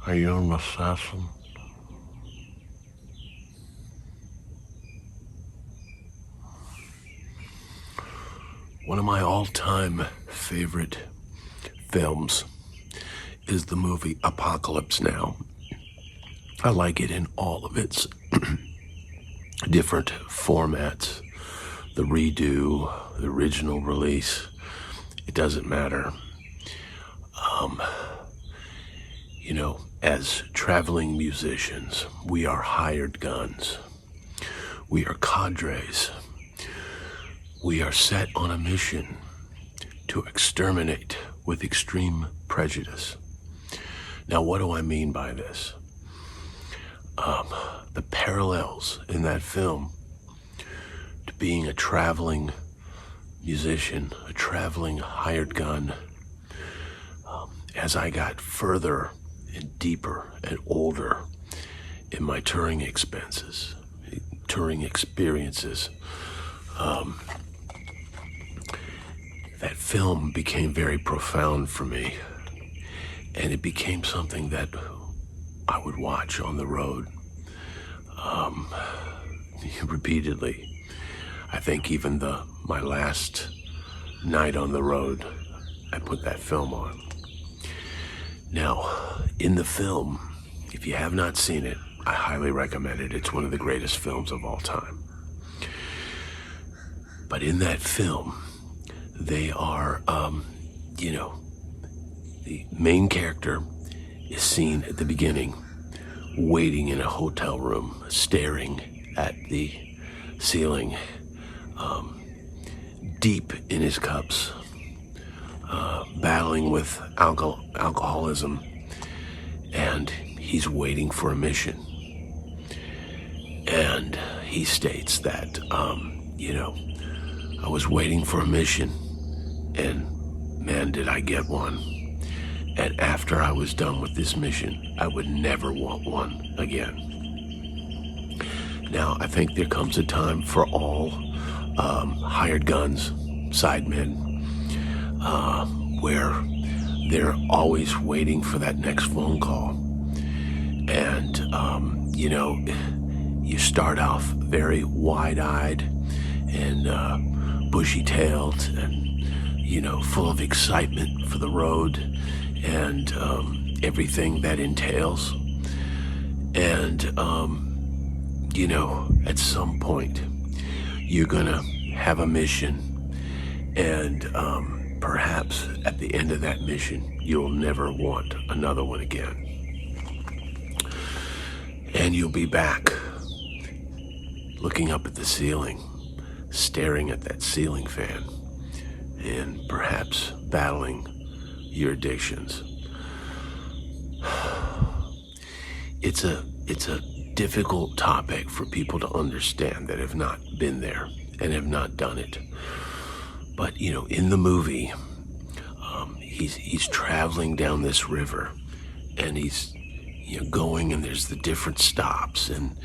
Are you an assassin? One of my all-time favorite films is the movie Apocalypse Now. I like it in all of its different formats. The redo, the original release, it doesn't matter. As traveling musicians, we are hired guns. We are cadres. We are set on a mission to exterminate with extreme prejudice. Now, what do I mean by this? The parallels in that film to being a traveling musician, a traveling hired gun. As I got further and deeper and older in my touring experiences, that film became very profound for me, and it became something that I would watch on the road repeatedly. I think even my last night on the road, I put that film on. Now, in the film, if you have not seen it, I highly recommend it. It's one of the greatest films of all time. But in that film, they are, the main character is seen at the beginning waiting in a hotel room, staring at the ceiling, deep in his cups, battling with alcoholism, and he's waiting for a mission. And he states that, I was waiting for a mission, and man, did I get one. And after I was done with this mission, I would never want one again. Now, I think there comes a time for all hired guns, sidemen, where they're always waiting for that next phone call. And, you start off very wide-eyed and bushy-tailed and, full of excitement for the road and everything that entails. And, at some point, you're gonna have a mission, and perhaps at the end of that mission, you'll never want another one again. And you'll be back, looking up at the ceiling, staring at that ceiling fan, and perhaps battling your addictions. It's a difficult topic for people to understand that have not been there and have not done it. But, in the movie, he's traveling down this river, and he's, going, and there's the different stops, and,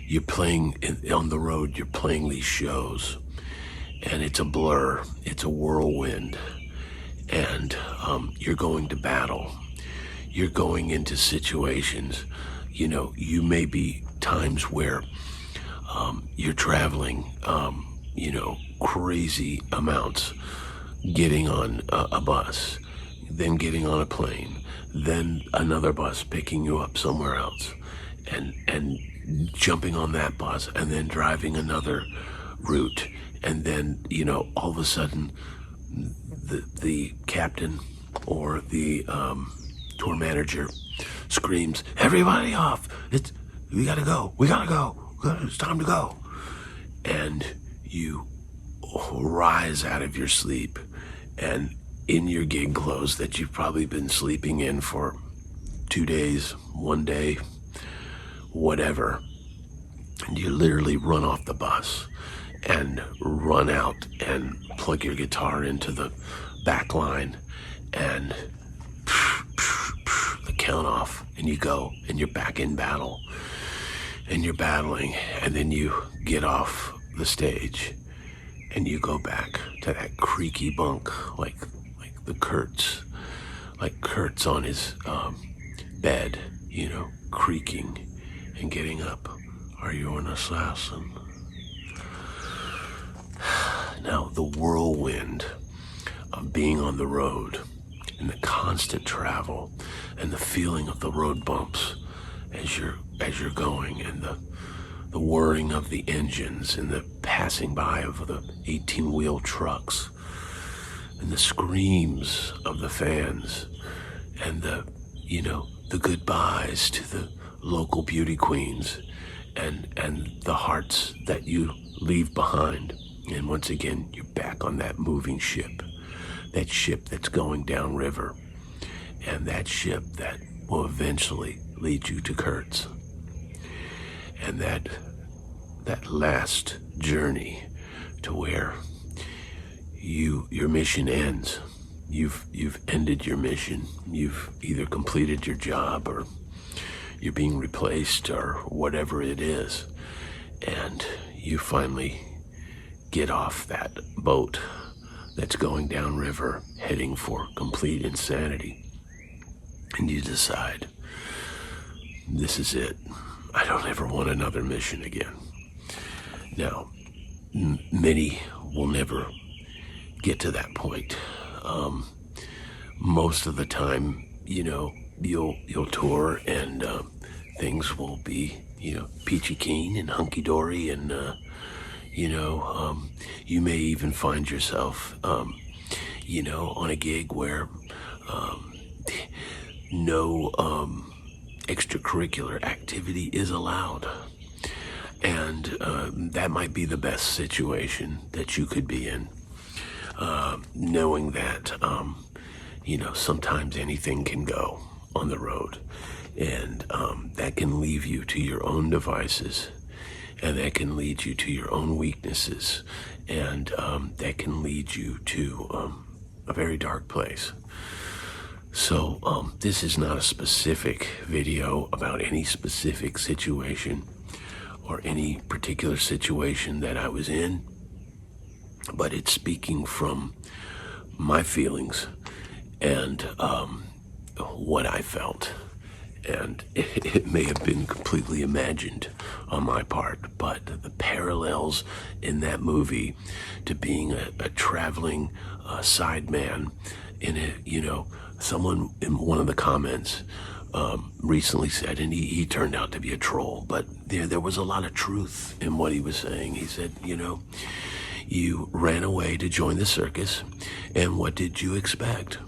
you're playing on the road, you're playing these shows, and it's a blur, it's a whirlwind, and you're going to battle. You're going into situations, you may be times where you're traveling, crazy amounts, getting on a bus, then getting on a plane, then another bus picking you up somewhere else, and jumping on that bus, and then driving another route, and then, all of a sudden, the captain or the tour manager screams, "Everybody off! We gotta go! It's time to go!" And you rise out of your sleep, and in your gig clothes that you've probably been sleeping in for 2 days, 1 day, whatever, and you literally run off the bus and run out and plug your guitar into the back line, and the count off, and you go, and you're back in battle, and you're battling, and then you get off the stage, and you go back to that creaky bunk, like the Kurtz like Kurt's on his bed, creaking and getting up. Are you an assassin? Now, the whirlwind of being on the road and the constant travel and the feeling of the road bumps as you're going, and the whirring of the engines and the passing by of the 18-wheel trucks and the screams of the fans and the goodbyes to the local beauty queens and the hearts that you leave behind. And once again, you're back on that moving ship, that ship that's going downriver, and that ship that will eventually lead you to Kurt's. And that last journey to where your mission ends. You've ended your mission. You've either completed your job or you're being replaced or whatever it is. And you finally get off that boat that's going downriver, heading for complete insanity. And you decide, this is it. I don't ever want another mission again. Now, many will never get to that point. Most of the time, you'll tour and things will be, peachy keen and hunky dory, and you may even find yourself, on a gig where no extracurricular activity is allowed. And that might be the best situation that you could be in, knowing that, sometimes anything can go on the road, and that can leave you to your own devices, and that can lead you to your own weaknesses, and that can lead you to a very dark place. So this is not a specific video about any specific situation or any particular situation that I was in, but it's speaking from my feelings and what I felt. And it may have been completely imagined on my part, but the parallels in that movie to being a traveling sideman in a, someone in one of the comments recently said, and he turned out to be a troll, but there was a lot of truth in what he was saying. He said, you ran away to join the circus, and what did you expect?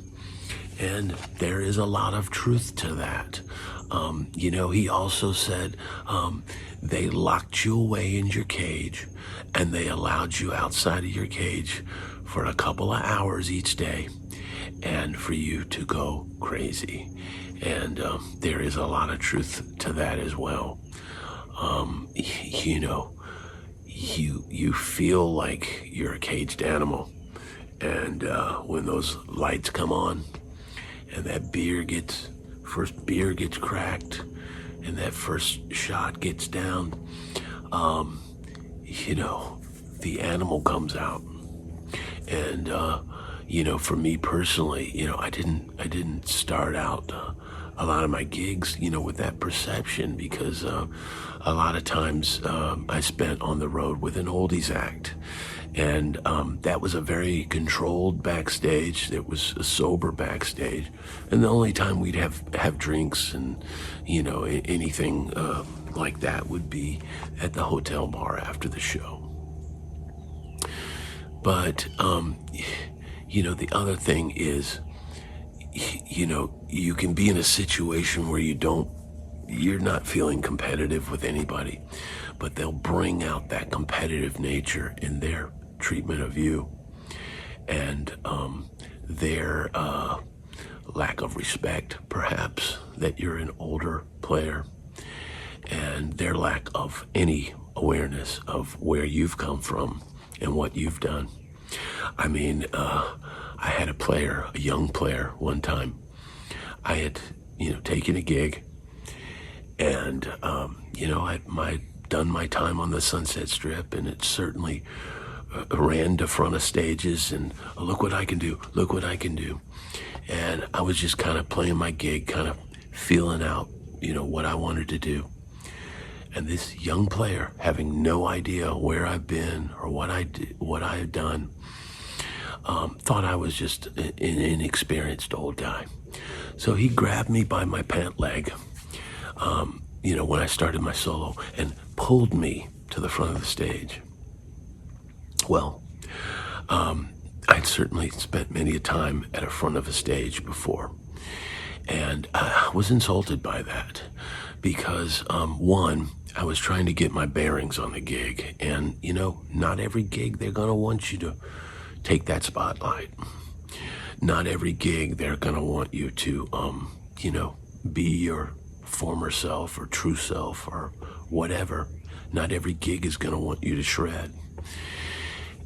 And there is a lot of truth to that. He also said they locked you away in your cage, and they allowed you outside of your cage for a couple of hours each day, and for you to go crazy. And there is a lot of truth to that as well. You feel like you're a caged animal, and when those lights come on, and that first beer gets cracked, and that first shot gets down, the animal comes out. And for me personally, I didn't start out a lot of my gigs, with that perception, because a lot of times I spent on the road with an oldies act, and that was a very controlled backstage. It was a sober backstage, and the only time we'd have drinks and anything like that would be at the hotel bar after the show. But the other thing is, you can be in a situation where you're not feeling competitive with anybody, but they'll bring out that competitive nature in their treatment of you, and their lack of respect, perhaps, that you're an older player, and their lack of any awareness of where you've come from and what you've done. I mean, I had a young player one time. I had, taken a gig, and, I'd done my time on the Sunset Strip, and it certainly ran to front of stages, and look what I can do. And I was just kind of playing my gig, kind of feeling out, what I wanted to do. And this young player, having no idea where I've been or what I had done, thought I was just an inexperienced old guy. So he grabbed me by my pant leg, when I started my solo, and pulled me to the front of the stage. Well, I'd certainly spent many a time at the front of a stage before, and I was insulted by that because, one, I was trying to get my bearings on the gig, and, not every gig they're going to want you to take that spotlight. Not every gig they're going to want you to, be your former self or true self or whatever. Not every gig is going to want you to shred.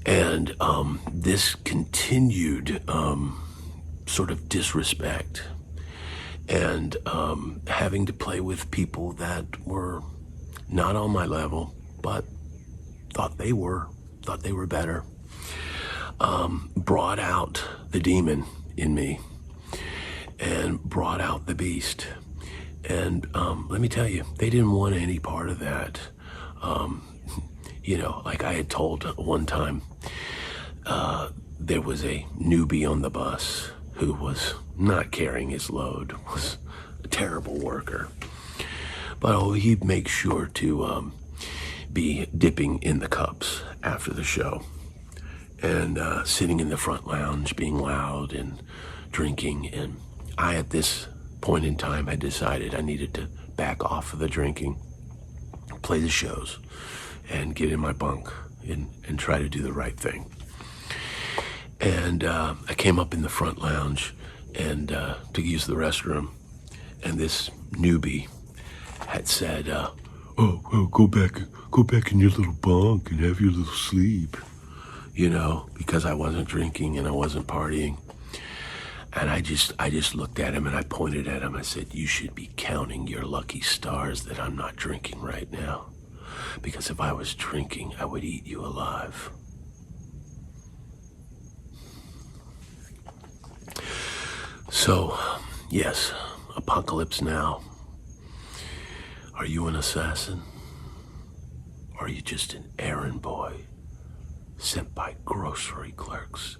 And this continued sort of disrespect and having to play with people that were not on my level, but thought they were better, brought out the demon in me and brought out the beast. And let me tell you, they didn't want any part of that. Like I had told one time, there was a newbie on the bus who was not carrying his load, was a terrible worker. But he'd make sure to be dipping in the cups after the show and sitting in the front lounge being loud and drinking. And I, at this point in time, had decided I needed to back off of the drinking, play the shows, and get in my bunk and try to do the right thing. And I came up in the front lounge and to use the restroom, and this newbie had said, go back in your little bunk and have your little sleep, because I wasn't drinking and I wasn't partying. And I just looked at him and I pointed at him. I said, you should be counting your lucky stars that I'm not drinking right now. Because if I was drinking, I would eat you alive. So, yes, Apocalypse Now. Are you an assassin? Or are you just an errand boy sent by grocery clerks